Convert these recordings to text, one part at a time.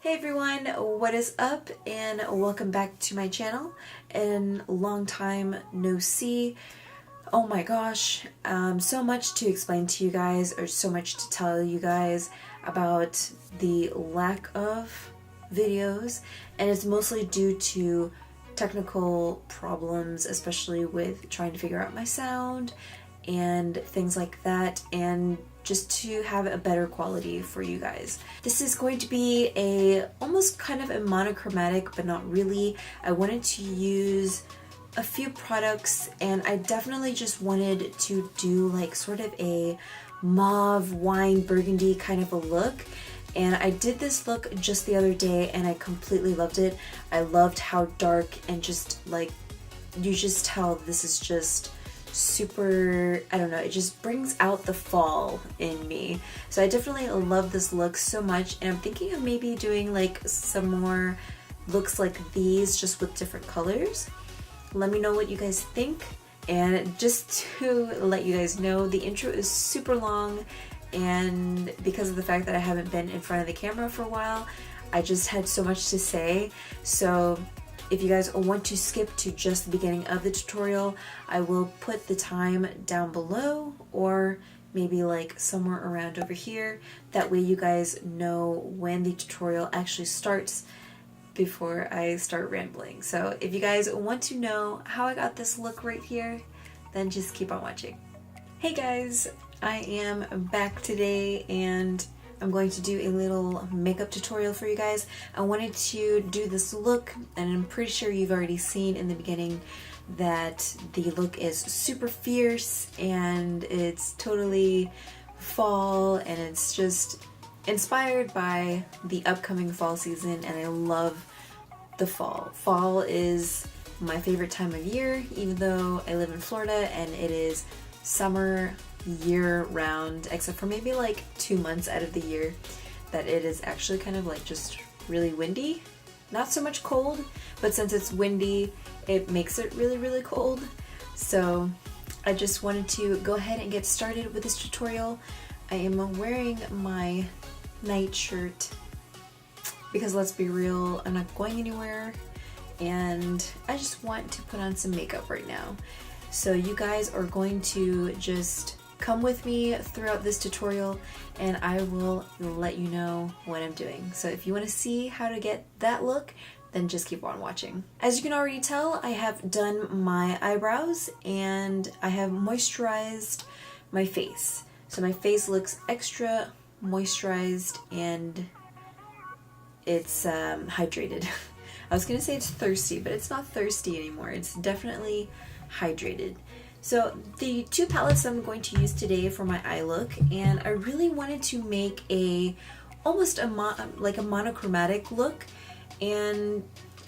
Hey everyone, what is up and welcome back to my channel. And long time no see. Oh my gosh, so much to explain to you guys, or so much to tell you guys about the lack of videos, and it's mostly due to technical problems, especially with trying to figure out my sound and things like that, and just to have a better quality for you guys. This is going to be almost kind of a monochromatic, but not really. I wanted to use a few products, and I definitely just wanted to do like sort of a mauve wine burgundy kind of a look. And I did this look just the other day and I completely loved it. I loved how dark and just like, you just tell this is just super, I don't know, it just brings out the fall in me. So I definitely love this look so much, and I'm thinking of maybe doing like some more looks like these just with different colors. Let me know what you guys think. And just to let you guys know, the intro is super long, and because of the fact that I haven't been in front of the camera for a while, I just had so much to say. So if you guys want to skip to just the beginning of the tutorial, I will put the time down below, or maybe like somewhere around over here. That way you guys know when the tutorial actually starts before I start rambling. So if you guys want to know how I got this look right here, then just keep on watching. Hey guys, I am back today and I'm going to do a little makeup tutorial for you guys. I wanted to do this look, and I'm pretty sure you've already seen in the beginning that the look is super fierce and it's totally fall, and it's just inspired by the upcoming fall season, and I love the fall. Fall is my favorite time of year, even though I live in Florida and it is summer year-round, except for maybe like 2 months out of the year that it is actually kind of like just really windy. Not so much cold, but since it's windy, it makes it really cold. So I just wanted to go ahead and get started with this tutorial. I am wearing my night shirt because, let's be real, I'm not going anywhere and I just want to put on some makeup right now. So you guys are going to just come with me throughout this tutorial and I will let you know what I'm doing. So if you want to see how to get that look, then just keep on watching. As you can already tell, I have done my eyebrows and I have moisturized my face. So my face looks extra moisturized and it's hydrated. I was gonna say it's thirsty, but it's not thirsty anymore. It's definitely hydrated. So the two palettes I'm going to use today for my eye look, and I really wanted to make almost a monochromatic look, and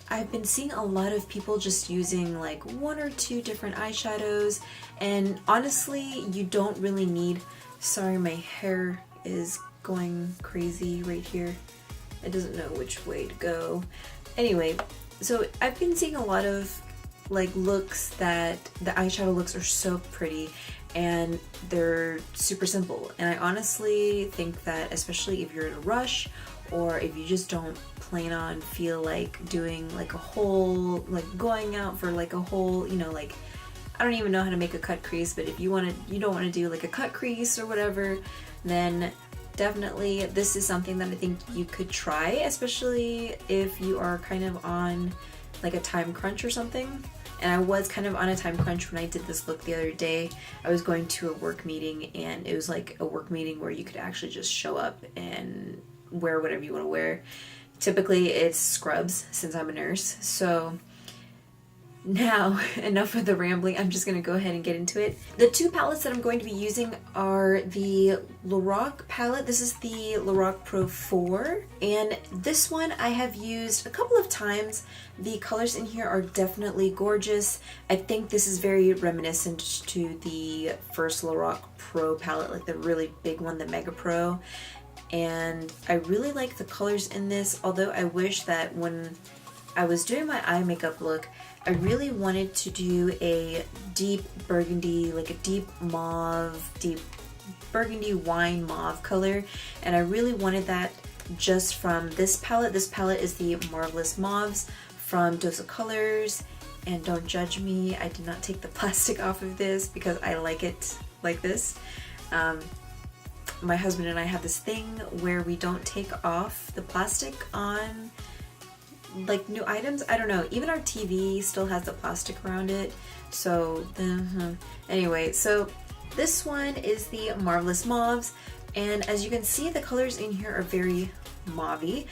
I've been seeing a lot of people just using like 1 or 2 different eyeshadows, and honestly you don't really need, sorry my hair is going crazy right here, it doesn't know which way to go. Anyway, so I've been seeing a lot of like looks that the eyeshadow looks are so pretty and they're super simple, and I honestly think that especially if you're in a rush or if you just don't feel like doing like a whole, like going out for like a whole, you know, like I don't even know how to make a cut crease, but if you don't want to do like a cut crease or whatever, then definitely this is something that I think you could try, especially if you are kind of on like a time crunch or something. And I was kind of on a time crunch when I did this look the other day. I was going to a work meeting, and it was like a work meeting where you could actually just show up and wear whatever you want to wear. Typically it's scrubs since I'm a nurse. So now, enough of the rambling, I'm just going to go ahead and get into it. The two palettes that I'm going to be using are the Lorac palette. This is the Lorac Pro 4, and this one I have used a couple of times. The colors in here are definitely gorgeous. I think this is very reminiscent to the first Lorac Pro palette, like the really big one, the Mega Pro. And I really like the colors in this, although I wish that when I was doing my eye makeup look, I really wanted to do a deep burgundy, like a deep mauve, deep burgundy wine mauve color, and I really wanted that just from this palette. This palette is the Marvelous Mauves from Dose of Colors, and don't judge me, I did not take the plastic off of this because I like it like this. My husband and I have this thing where we don't take off the plastic on like new items. I don't know, even our TV still has the plastic around it, so anyway, so this one is the Marvelous Mauves, and as you can see, the colors in here are very mauvey,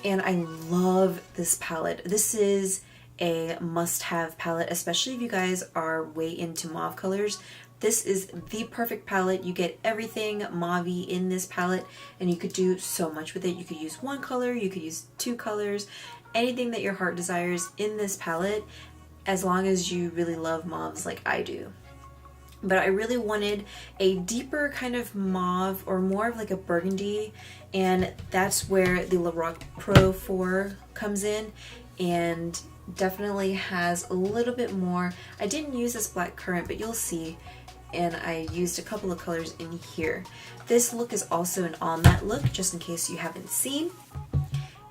and I love this palette. This is a must-have palette, especially if you guys are way into mauve colors. This is the perfect palette. You get everything mauvey in this palette, and you could do so much with it. You could use one color, you could use two colors, anything that your heart desires in this palette, as long as you really love mauves like I do. But I really wanted a deeper kind of mauve, or more of like a burgundy, and that's where the Lorac Pro 4 comes in, and definitely has a little bit more. I didn't use this black currant, but you'll see, and I used a couple of colors in here. This look is also an all matte look, just in case you haven't seen.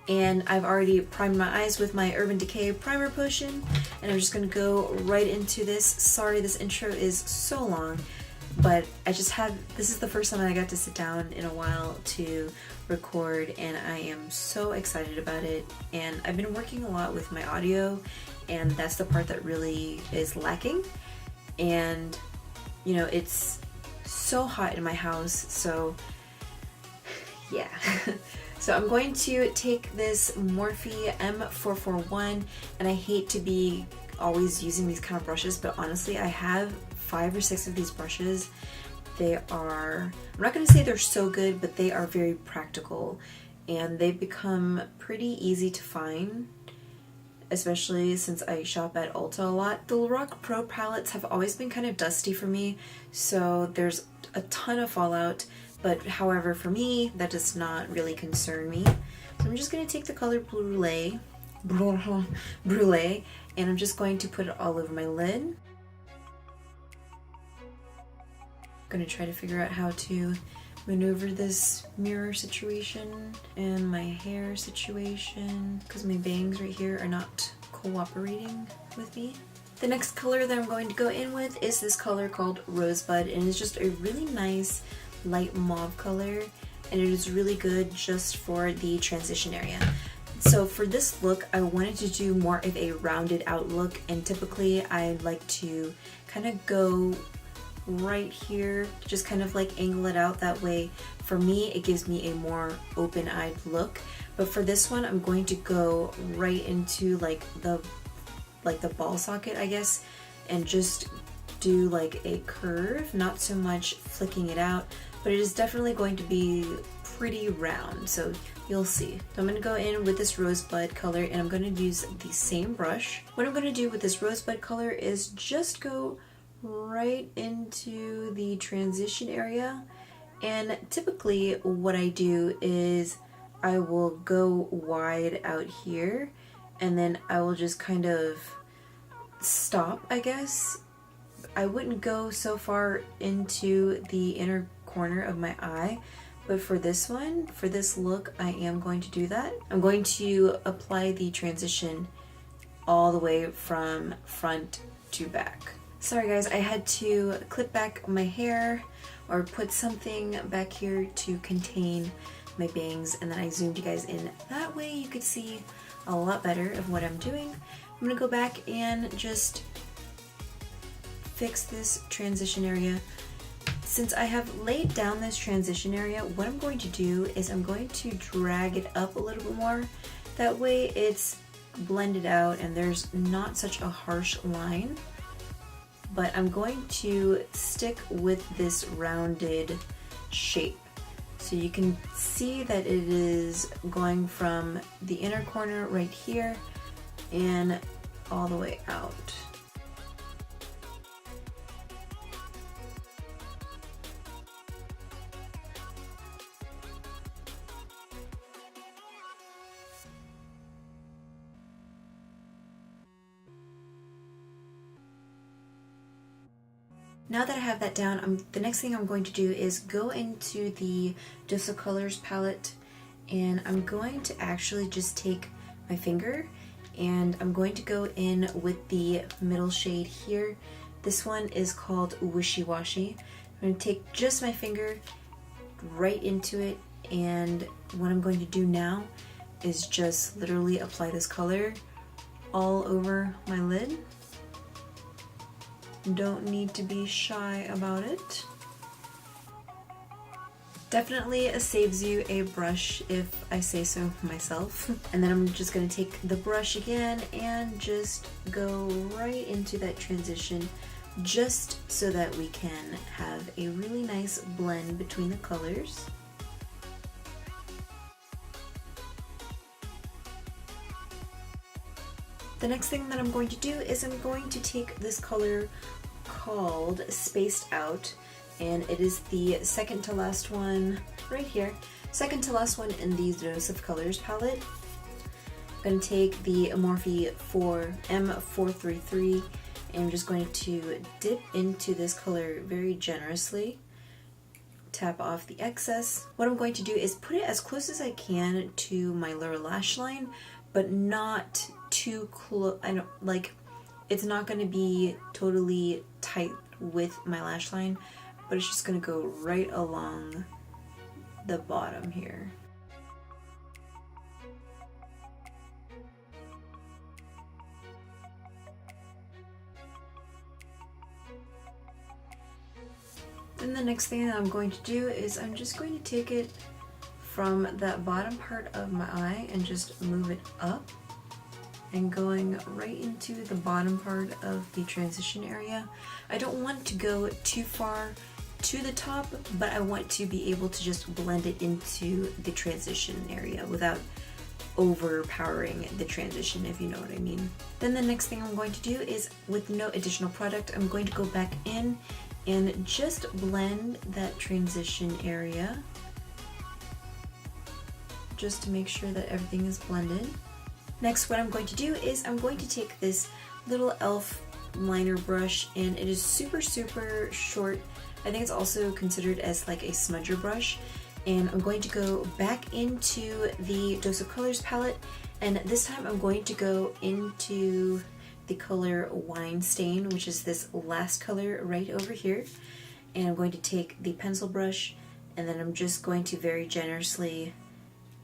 And I've already primed my eyes with my Urban Decay primer potion, and I'm just gonna go right into this. Sorry this intro is so long, but this is the first time I got to sit down in a while to record, and I am so excited about it. And I've been working a lot with my audio, and that's the part that really is lacking. And you know, it's so hot in my house, so yeah. So I'm going to take this Morphe M441, and I hate to be always using these kind of brushes, but honestly I have 5 or 6 of these brushes. They are, I'm not going to say they're so good, but they are very practical, and they've become pretty easy to find, especially since I shop at Ulta a lot. The Lorac Pro palettes have always been kind of dusty for me, so there's a ton of fallout. But however, for me, that does not really concern me. So I'm just going to take the color Brûlée, and I'm just going to put it all over my lid. I'm going to try to figure out how to maneuver this mirror situation and my hair situation, because my bangs right here are not cooperating with me. The next color that I'm going to go in with is this color called Rosebud, and it's just a really nice light mauve color, and it is really good just for the transition area. So for this look, I wanted to do more of a rounded out look, and typically I like to kind of go right here, just kind of like angle it out. That way for me it gives me a more open-eyed look. But for this one, I'm going to go right into like the ball socket, I guess, and just do like a curve, not so much flicking it out, but it is definitely going to be pretty round, so you'll see. So I'm going to go in with this Rosebud color, and I'm going to use the same brush. What I'm going to do with this Rosebud color is just go right into the transition area, and typically what I do is I will go wide out here, and then I will just kind of stop, I guess. I wouldn't go so far into the inner corner of my eye, but for this one, for this look, I am going to do that. I'm going to apply the transition all the way from front to back. Sorry guys, I had to clip back my hair or put something back here to contain my bangs, and then I zoomed you guys in. That way you could see a lot better of what I'm doing. I'm gonna go back and just fix this transition area. Since I have laid down this transition area, what I'm going to do is I'm going to drag it up a little bit more. That way it's blended out and there's not such a harsh line. But I'm going to stick with this rounded shape. So you can see that it is going from the inner corner right here and all the way out. Now that I have that down, the next thing I'm going to do is go into the Dose of Colors palette, And I'm going to actually just take my finger and I'm going to go in with the middle shade here. This one is called Wishy Washy. I'm going to take just my finger right into it, and what I'm going to do now is just literally apply this color all over my lid. Don't need to be shy about it. Definitely saves you a brush if I say so myself. And then I'm just going to take the brush again and just go right into that transition, just so that we can have a really nice blend between the colors. The next thing that I'm going to do is I'm going to take this color called Spaced Out, and it is the second to last one right here. Second to last one in the Dose of Colors palette. I'm going to take the Morphe M433 and I'm just going to dip into this color very generously. Tap off the excess. What I'm going to do is put it as close as I can to my lower lash line, but not too close. I don't like, it's not going to be totally tight with my lash line, but it's just going to go right along the bottom here. Then the next thing that I'm going to do is I'm just going to take it from that bottom part of my eye and just move it up and going right into the bottom part of the transition area. I don't want to go too far to the top, but I want to be able to just blend it into the transition area without overpowering the transition, if you know what I mean. Then the next thing I'm going to do is, with no additional product, I'm going to go back in and just blend that transition area just to make sure that everything is blended. Next, what I'm going to do is I'm going to take this little e.l.f. liner brush, and it is super short. I think it's also considered as like a smudger brush, and I'm going to go back into the Dose of Colors palette, and this time I'm going to go into the color Wine Stain, which is this last color right over here, and I'm going to take the pencil brush, and then I'm just going to very generously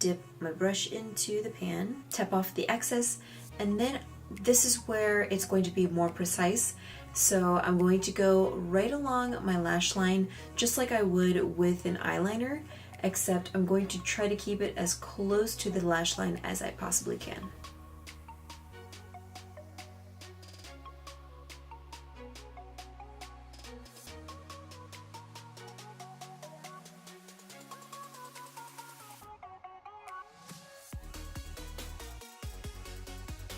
dip my brush into the pan, tap off the excess, and then this is where it's going to be more precise. So I'm going to go right along my lash line just like I would with an eyeliner, except I'm going to try to keep it as close to the lash line as I possibly can.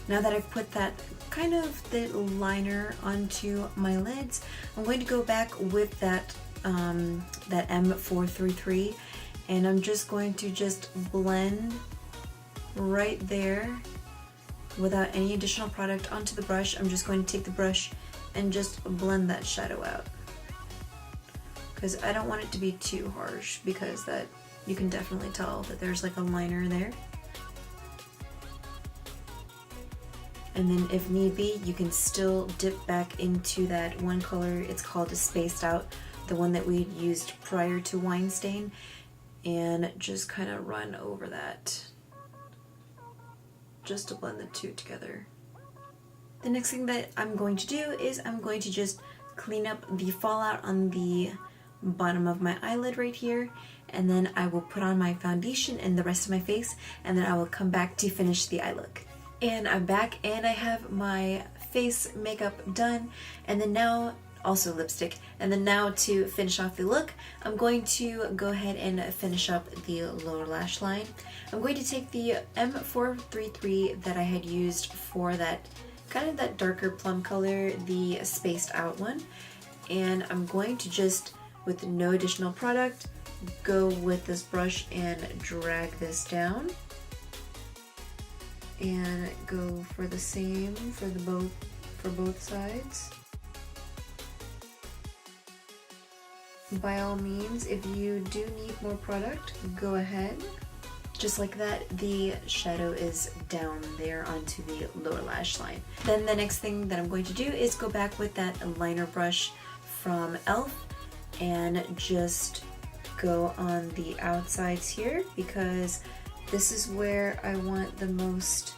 Now that I've put that kind of the liner onto my lids, I'm going to go back with that that M433, and I'm just going to just blend right there without any additional product onto the brush. I'm just going to take the brush and just blend that shadow out, because I don't want it to be too harsh, because that you can definitely tell that there's like a liner there. And then if need be, you can still dip back into that one color. It's called a Spaced Out, the one that we had used prior to Wine Stain, and just kind of run over that just to blend the two together. The next thing that I'm going to do is I'm going to just clean up the fallout on the bottom of my eyelid right here, and then I will put on my foundation and the rest of my face, and then I will come back to finish the eye look. And I'm back, and I have my face makeup done, and then now also lipstick, and then now to finish off the look, I'm going to go ahead and finish up the lower lash line. I'm going to take the M433 that I had used for that kind of that darker plum color, the Spaced Out one, and I'm going to just, with no additional product, go with this brush and drag this down. And go for the same for both sides. By all means, if you do need more product, go ahead. Just like that, the shadow is down there onto the lower lash line. Then the next thing that I'm going to do is go back with that liner brush from e.l.f. and just go on the outsides here, because this is where I want the most,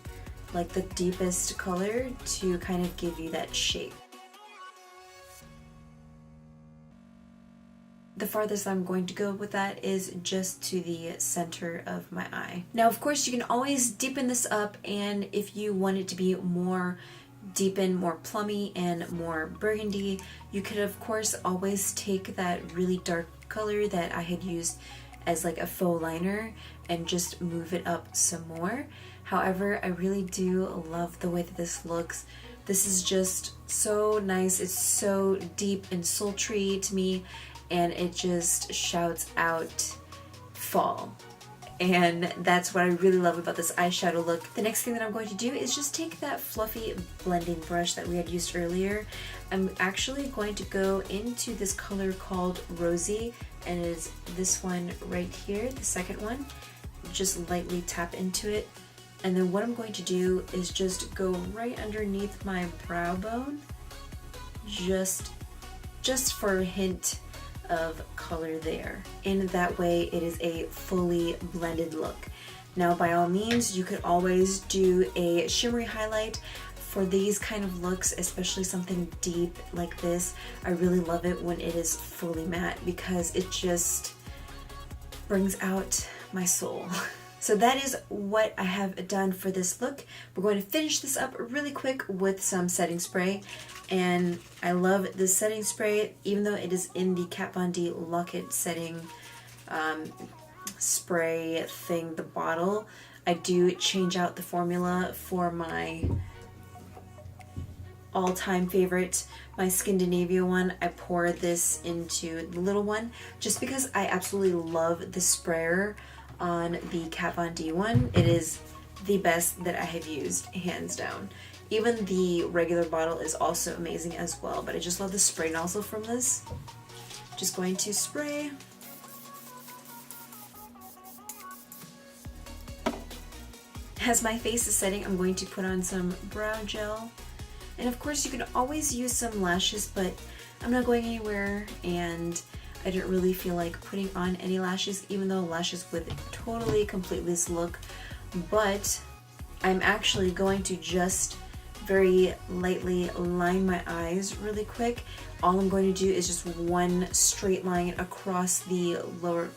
like the deepest color to kind of give you that shape. The farthest I'm going to go with that is just to the center of my eye. Now, of course, you can always deepen this up, and if you want it to be more deepen, more plummy and more burgundy, you could of course always take that really dark color that I had used as like a faux liner and just move it up some more. However, I really do love the way that this looks. This is just so nice. It's so deep and sultry to me, and it just shouts out fall. And that's what I really love about this eyeshadow look. The next thing that I'm going to do is just take that fluffy blending brush that we had used earlier. I'm actually going to go into this color called Rosy, and it is this one right here, the second one. Just lightly tap into it. And then what I'm going to do is just go right underneath my brow bone, just for a hint of color there. In that way, it is a fully blended look. Now, by all means, you could always do a shimmery highlight for these kind of looks, especially something deep like this. I really love it when it is fully matte because it just brings out my soul. So that is what I have done for this look. We're going to finish this up really quick with some setting spray. And I love this setting spray, even though it is in the Kat Von D Lock-It setting spray thing, the bottle. I do change out the formula for my all-time favorite, my Scandinavia one. I pour this into the little one just because I absolutely love the sprayer on the Kat Von D one. It is the best that I have used, hands down. Even the regular bottle is also amazing as well, but I just love the spray nozzle from this. Just going to spray. As my face is setting, I'm going to put on some brow gel. And of course, you can always use some lashes, but I'm not going anywhere, and I didn't really feel like putting on any lashes, even though lashes would totally complete this look. But I'm actually going to just very lightly line my eyes really quick. All I'm going to do is just one straight line across the lower,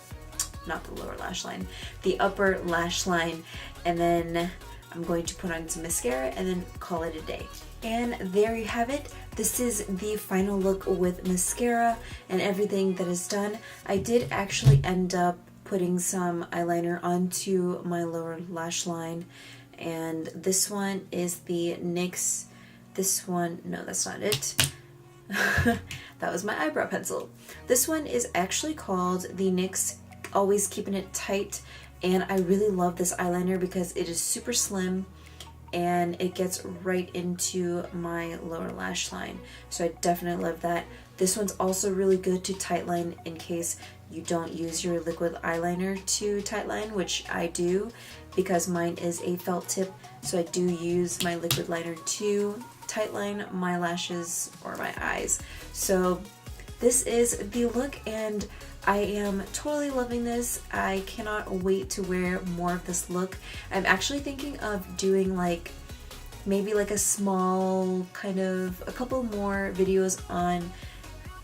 not the lower lash line, the upper lash line, and then I'm going to put on some mascara and then call it a day. And there you have it. This is the final look with mascara and everything that is done. I did actually end up putting some eyeliner onto my lower lash line, and this one is the NYX, this one, no, that's not it. That was my eyebrow pencil. This one is actually called the NYX Always Keeping It Tight, and I really love this eyeliner because it is super slim and it gets right into my lower lash line. So I definitely love that. This one's also really good to tightline in case you don't use your liquid eyeliner to tightline, which I do because mine is a felt tip. So I do use my liquid liner to tightline my lashes or my eyes. So this is the look, and I am totally loving this. I cannot wait to wear more of this look. I'm actually thinking of doing like maybe like a small kind of a couple more videos on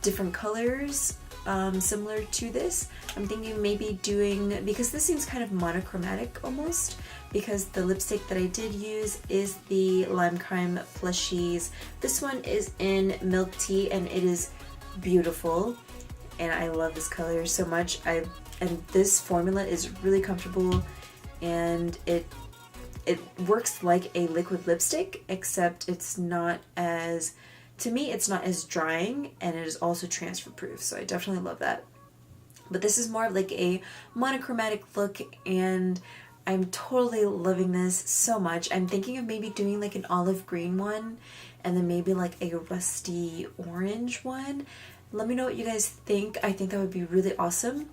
different colors similar to this. I'm thinking maybe doing, because this seems kind of monochromatic almost, because the lipstick that I did use is the Lime Crime Plushies. This one is in Milk Tea and it is beautiful, and I love this color so much. And this formula is really comfortable, and it works like a liquid lipstick, except it's not as, to me, it's not as drying, and it is also transfer proof, so I definitely love that. But this is more of like a monochromatic look, and I'm totally loving this so much. I'm thinking of maybe doing like an olive green one, and then maybe like a rusty orange one. Let me know what you guys think. I think that would be really awesome.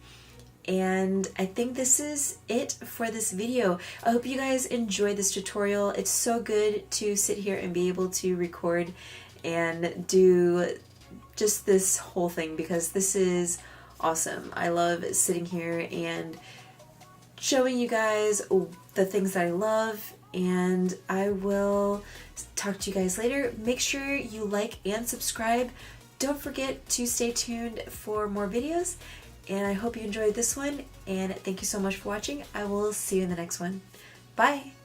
And I think this is it for this video. I hope you guys enjoyed this tutorial. It's so good to sit here and be able to record and do just this whole thing, because this is awesome. I love sitting here and showing you guys the things that I love, and I will talk to you guys later. Make sure you like and subscribe. Don't forget to stay tuned for more videos, and I hope you enjoyed this one, and thank you so much for watching. I will see you in the next one. Bye!